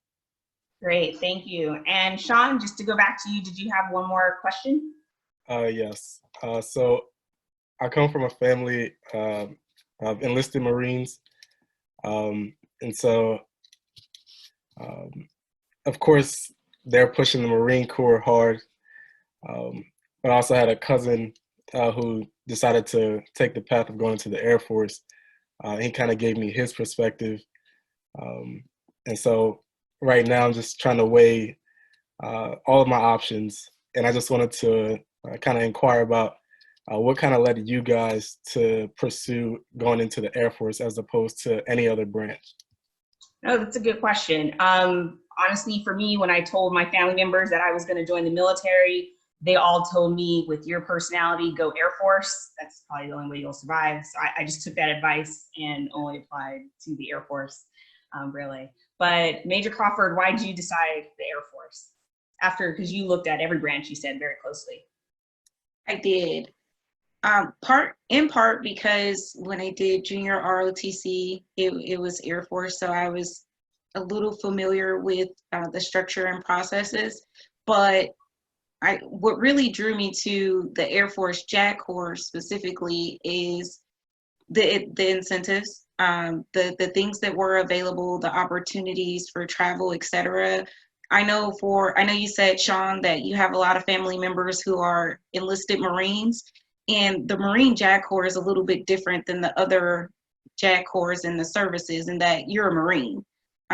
Great, thank you. And Sean, just to go back to you, did you have one more question? Yes. So I come from a family of enlisted Marines. And so, of course, they're pushing the Marine Corps hard. But I also had a cousin who decided to take the path of going into the Air Force. He kind of gave me his perspective. And so right now I'm just trying to weigh all of my options. And I just wanted to kind of inquire about what kind of led you guys to pursue going into the Air Force as opposed to any other branch? Oh, that's a good question. Honestly, for me, when I told my family members that I was going to join the military, they all told me, with your personality, go Air Force. That's probably the only way you'll survive. So I just took that advice and only applied to the Air Force, really. But Major Crawford, why did you decide the Air Force? Because you looked at every branch, you said, very closely. I did. In part because when I did junior ROTC, it was Air Force, so I was a little familiar with the structure and processes. But what really drew me to the Air Force JAG Corps specifically is the incentives, the things that were available, the opportunities for travel, etc. I know you said, Sean, that you have a lot of family members who are enlisted Marines, and the Marine JAG Corps is a little bit different than the other JAG Corps in the services in that you're a Marine.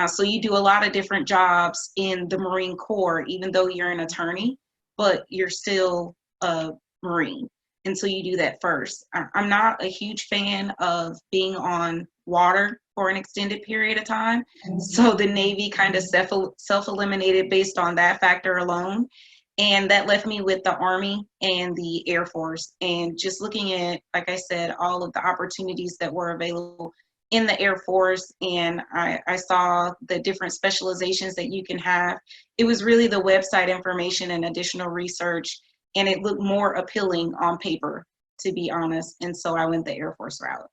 So you do a lot of different jobs in the Marine Corps, even though you're an attorney, but you're still a Marine. And so you do that first. I'm not a huge fan of being on water for an extended period of time. So the Navy kind of self-eliminated based on that factor alone. And that left me with the Army and the Air Force. And just looking at, like I said, all of the opportunities that were available in the Air Force, and I saw the different specializations that you can have. It was really the website information and additional research, and it looked more appealing on paper, to be honest. And so I went the Air Force route.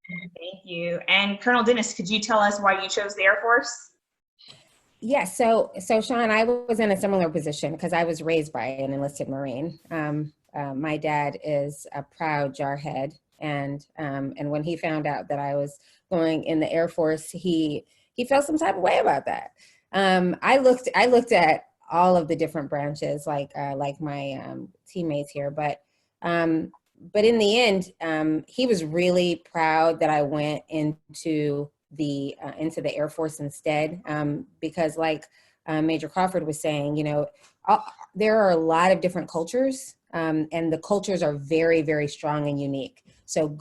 Thank you. And Colonel Dennis, could you tell us why you chose the Air Force? Yes, so Sean, I was in a similar position because I was raised by an enlisted Marine. My dad is a proud jarhead, and when he found out that I was going in the Air Force, he felt some type of way about that. I looked at all of the different branches, like my teammates here, but in the end, he was really proud that I went into the Air Force instead, because like Major Crawford was saying, there are a lot of different cultures, and the cultures are very, very strong and unique. So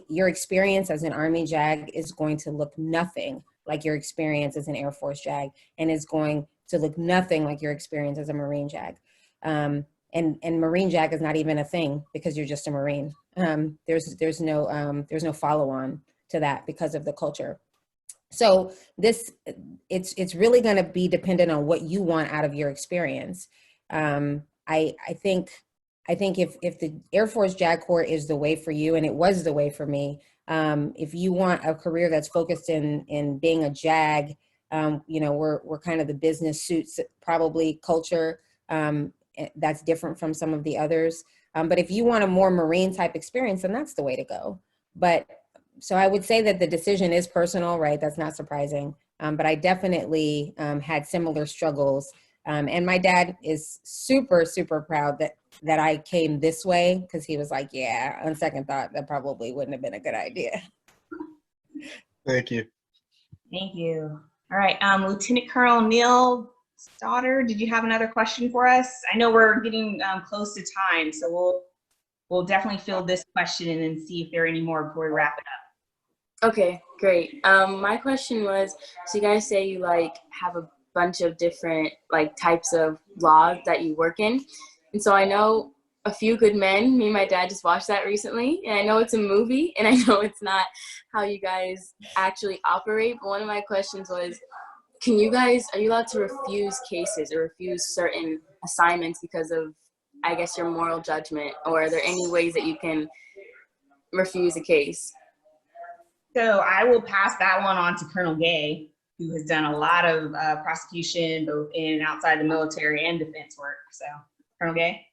your experience as an Army JAG is going to look nothing like your experience as an Air Force JAG, and is going to look nothing like your experience as a Marine JAG. And Marine JAG is not even a thing because you're just a Marine. There's no follow-on to that because of the culture. So it's really going to be dependent on what you want out of your experience. I think if the Air Force JAG Corps is the way for you, and it was the way for me, if you want a career that's focused in being a JAG, we're kind of the business suits probably culture, that's different from some of the others. But if you want a more Marine type experience, then that's the way to go. So I would say that the decision is personal, right? That's not surprising. But I definitely had similar struggles. And my dad is super, super proud that I came this way, because he was like, yeah, on second thought, that probably wouldn't have been a good idea. Thank you. Thank you. All right, Lieutenant Colonel Neil Stoddard, did you have another question for us? I know we're getting close to time, so we'll definitely fill this question and then see if there are any more before we wrap it up. Okay, great. My question was, so you guys say you have a bunch of different types of laws that you work in. And so I know A Few Good Men, me and my dad just watched that recently, and I know it's a movie, and I know it's not how you guys actually operate, but one of my questions was, are you allowed to refuse cases or refuse certain assignments because of, I guess, your moral judgment, or are there any ways that you can refuse a case? So I will pass that one on to Colonel Gay, who has done a lot of prosecution both in and outside the military and defense work. So Colonel Gay?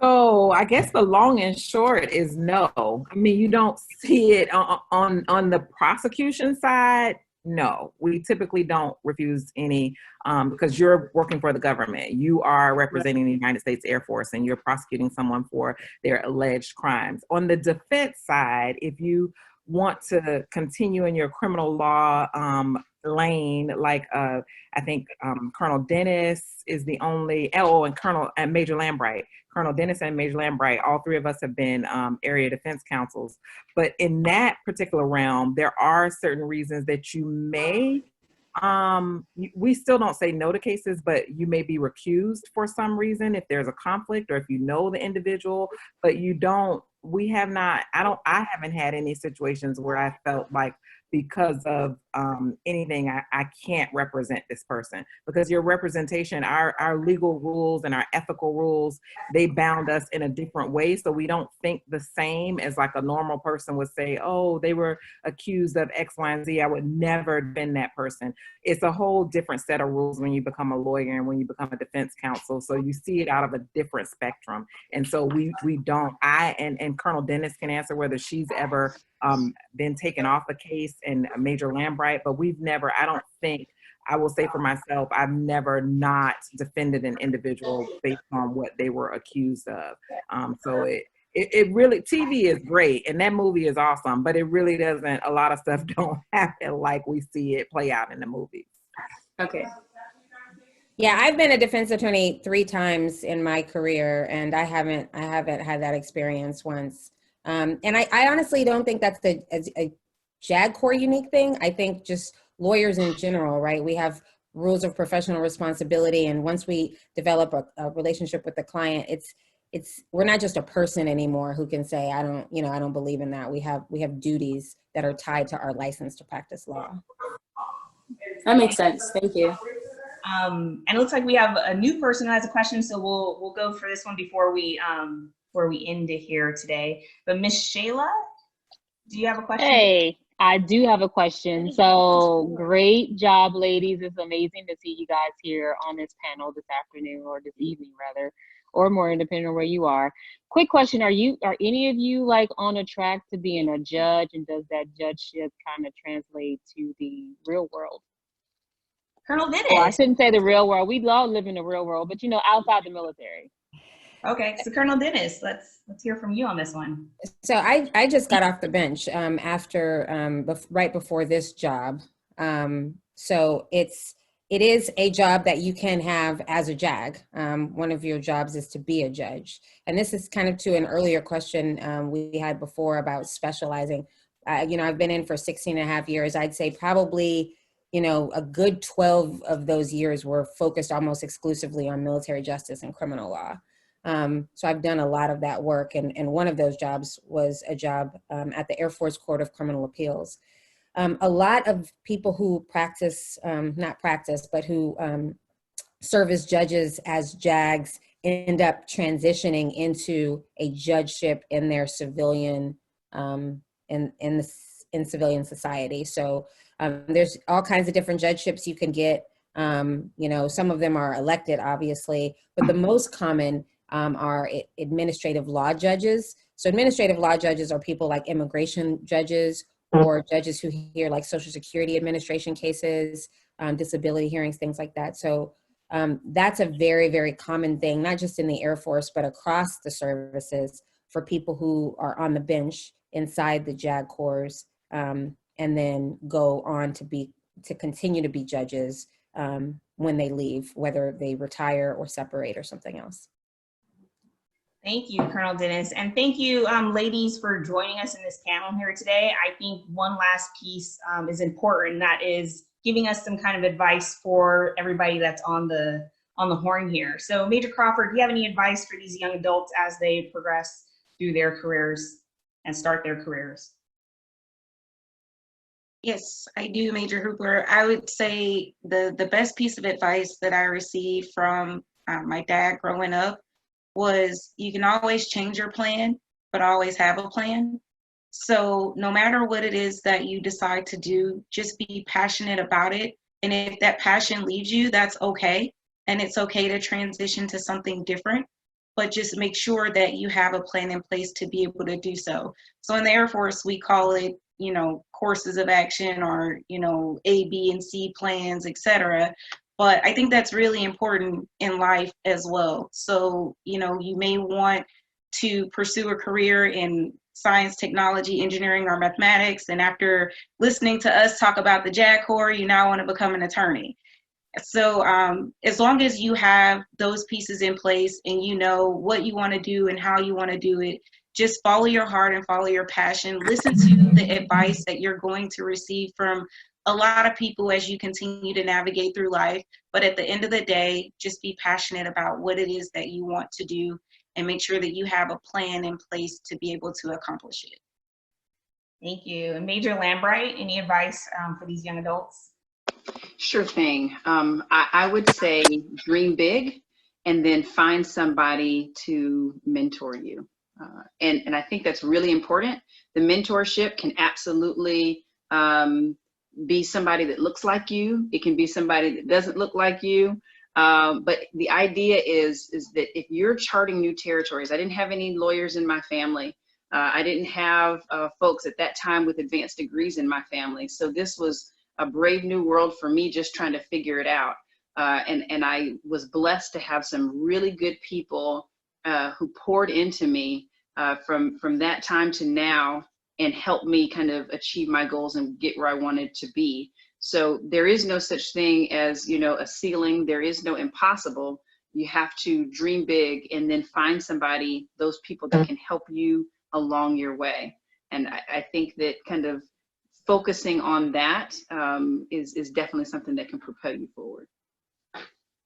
So I guess the long and short is no. I mean, you don't see it on the prosecution side. no, we typically don't refuse any, because you're working for the government. You are representing the United States Air Force and you're prosecuting someone for their alleged crimes. On the defense side, if you want to continue in your criminal law lane, like I think Colonel Dennis is the only, and Major Lambright. Colonel Dennis and Major Lambright, all three of us have been area defense counsels. But in that particular realm, there are certain reasons that you may, we still don't say no to cases, but you may be recused for some reason if there's a conflict or if you know the individual, but you don't, we have not, I haven't had any situations where I felt like because of anything, I can't represent this person, because your representation, our legal rules and our ethical rules, they bound us in a different way. So we don't think the same as like a normal person would say, oh, they were accused of X, Y, and Z. I would never been that person. It's a whole different set of rules when you become a lawyer and when you become a defense counsel. So you see it out of a different spectrum. And so we don't, and Colonel Dennis can answer whether she's ever been taken off a case, and Major Lambright, but we've never, I don't think, I will say for myself, I've never not defended an individual based on what they were accused of. So it really, TV is great and that movie is awesome, but it really doesn't, a lot of stuff don't happen like we see it play out in the movies. Okay. Yeah, I've been a defense attorney 3 times in my career, and I haven't had that experience once. And I honestly don't think that's a JAG Corps unique thing. I think just lawyers in general, right? We have rules of professional responsibility, and once we develop a relationship with the client, we're not just a person anymore who can say, I don't believe in that. We have duties that are tied to our license to practice law. That makes sense. Thank you. And it looks like we have a new person who has a question, so we'll go for this one before we end it here today. But Miss Shayla, do you have a question? Hey, I do have a question. So great job, ladies. It's amazing to see you guys here on this panel this afternoon, or this evening rather, or morning, depending on where you are. Quick question: Are any of you like on a track to being a judge, and does that judgeship kind of translate to the real world? Colonel Dennis. Well, I shouldn't say the real world. We all live in the real world, but outside the military. Okay, so Colonel Dennis, let's hear from you on this one. So I just got off the bench right before this job. So it is a job that you can have as a JAG. One of your jobs is to be a judge. And this is kind of to an earlier question we had before about specializing. I've been in for 16 and a half years. I'd say probably, a good 12 of those years were focused almost exclusively on military justice and criminal law. So I've done a lot of that work. And one of those jobs was a job at the Air Force Court of Criminal Appeals. A lot of people who who serve as judges as JAGs end up transitioning into a judgeship in their civilian, in civilian society. So there's all kinds of different judgeships you can get. Some of them are elected, obviously, but the most common are administrative law judges. So administrative law judges are people like immigration judges or judges who hear like Social Security Administration cases, disability hearings, things like that. So that's a very, very common thing, not just in the Air Force, but across the services for people who are on the bench inside the JAG Corps, and then go on to continue to be judges when they leave, whether they retire or separate or something else. Thank you, Colonel Dennis. And thank you, ladies, for joining us in this panel here today. I think one last piece is important, and that is giving us some kind of advice for everybody that's on the horn here. So Major Crawford, do you have any advice for these young adults as they progress through their careers and start their careers? Yes, I do, Major Hooper. I would say the best piece of advice that I received from my dad growing up was, you can always change your plan, but always have a plan. So no matter what it is that you decide to do, just be passionate about it. And if that passion leaves you, that's okay. And it's okay to transition to something different, but just make sure that you have a plan in place to be able to do so. So in the Air Force, we call it you know, courses of action or, you know, A, B, and C plans, etc. But I think that's really important in life as well. So, you know, you may want to pursue a career in science, technology, engineering, or mathematics. And after listening to us talk about the JAG Corps, you now want to become an attorney. So as long as you have those pieces in place and you know what you want to do and how you want to do it, just follow your heart and follow your passion. Listen to the advice that you're going to receive from a lot of people as you continue to navigate through life. But at the end of the day, just be passionate about what it is that you want to do and make sure that you have a plan in place to be able to accomplish it. Thank you. And Major Lambright, any advice for these young adults? Sure thing. I would say dream big and then find somebody to mentor you. And I think that's really important. The mentorship can absolutely be somebody that looks like you. It can be somebody that doesn't look like you. But the idea is that if you're charting new territories, I didn't have any lawyers in my family. I didn't have folks at that time with advanced degrees in my family. So this was a brave new world for me, just trying to figure it out. And I was blessed to have some really good people who poured into me from that time to now and helped me kind of achieve my goals and get where I wanted to be. So there is no such thing as, you know, a ceiling. There is no impossible. You have to dream big and then find somebody, those people that can help you along your way. And I think that kind of focusing on that is definitely something that can propel you forward.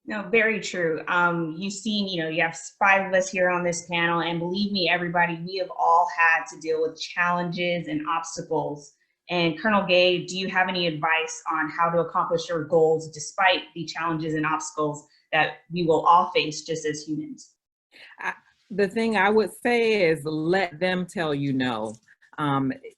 No, very true. You've seen, you know, you have 5 of us here on this panel, and believe me, everybody, we have all had to deal with challenges and obstacles. And Colonel Gay, do you have any advice on how to accomplish your goals despite the challenges and obstacles that we will all face just as humans? The thing I would say is let them tell you no.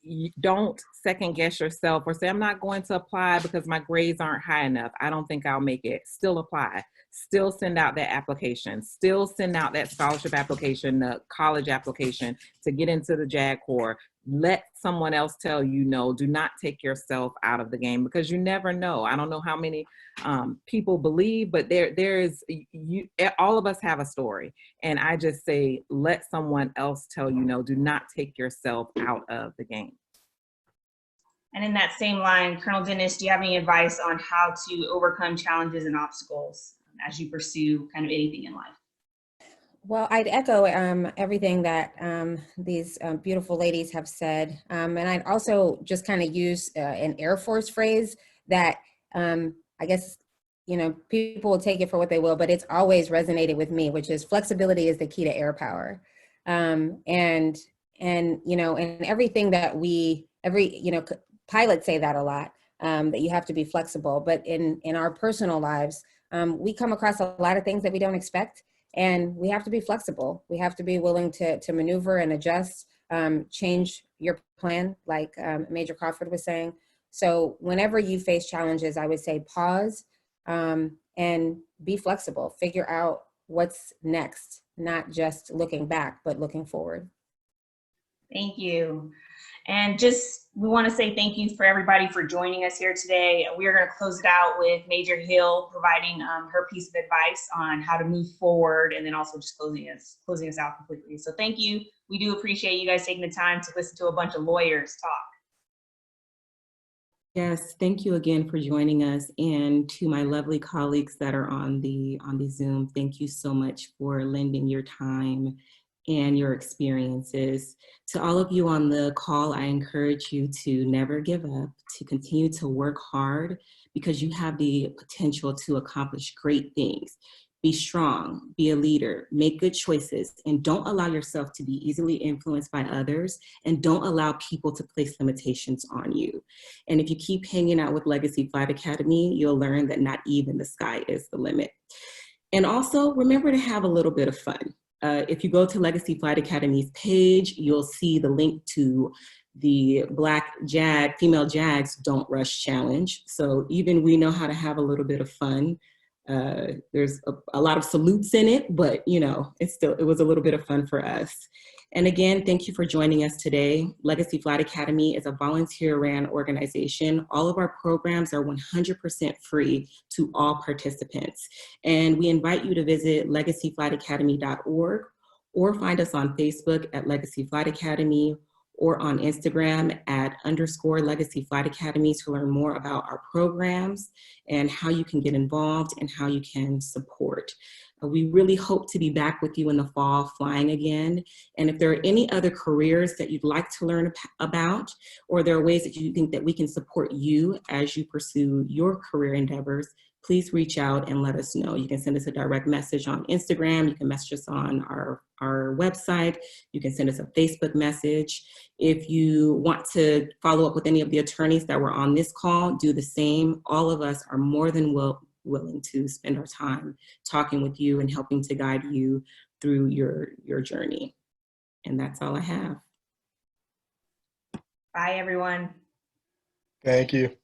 You don't second guess yourself or say, I'm not going to apply because my grades aren't high enough. I don't think I'll make it. Still apply. Still send out that application. Still send out that scholarship application, the college application to get into the JAG Corps. Let someone else tell you no. Do not take yourself out of the game because you never know. I don't know how many people believe, but there is, all of us have a story. And I just say, let someone else tell you no. Do not take yourself out of the game. And in that same line, Colonel Dennis, do you have any advice on how to overcome challenges and obstacles as you pursue kind of anything in life? Well, I'd echo everything that these beautiful ladies have said. And I'd also just kind of use an Air Force phrase that I guess, you know, people will take it for what they will, but it's always resonated with me, which is flexibility is the key to air power. And you know, and everything that you know, pilots say that a lot, that you have to be flexible, but in our personal lives, we come across a lot of things that we don't expect. And we have to be flexible. We have to be willing to maneuver and adjust, change your plan, like Major Crawford was saying. So whenever you face challenges, I would say pause and be flexible. Figure out what's next, not just looking back, but looking forward. Thank you. And just, we want to say thank you for everybody for joining us here today. We are going to close it out with Major Hill providing her piece of advice on how to move forward, and then also just closing us out completely. So thank you. We do appreciate you guys taking the time to listen to a bunch of lawyers talk. Yes, thank you again for joining us, and to my lovely colleagues that are on the Zoom, thank you so much for lending your time and your experiences. To all of you on the call, I encourage you to never give up, to continue to work hard because you have the potential to accomplish great things. Be strong, be a leader, make good choices, and don't allow yourself to be easily influenced by others, and don't allow people to place limitations on you. And if you keep hanging out with Legacy Flight Academy, you'll learn that not even the sky is the limit. And also remember to have a little bit of fun. If you go to Legacy Flight Academy's page, you'll see the link to the Black JAG, Female JAGs Don't Rush Challenge. So even we know how to have a little bit of fun. There's a lot of salutes in it, but it was a little bit of fun for us. And again, thank you for joining us today. Legacy Flight Academy is a volunteer-ran organization. All of our programs are 100% free to all participants. And we invite you to visit legacyflightacademy.org or find us on Facebook at Legacy Flight Academy or on Instagram at _Legacy Flight Academy to learn more about our programs and how you can get involved and how you can support. We really hope to be back with you in the fall flying again. And if there are any other careers that you'd like to learn about, or there are ways that you think that we can support you as you pursue your career endeavors, please reach out and let us know. You can send us a direct message on Instagram. You can message us on our website. You can send us a Facebook message. If you want to follow up with any of the attorneys that were on this call, do the same. All of us are more than willing to spend our time talking with you and helping to guide you through your journey. And that's all I have. Bye, everyone. Thank you.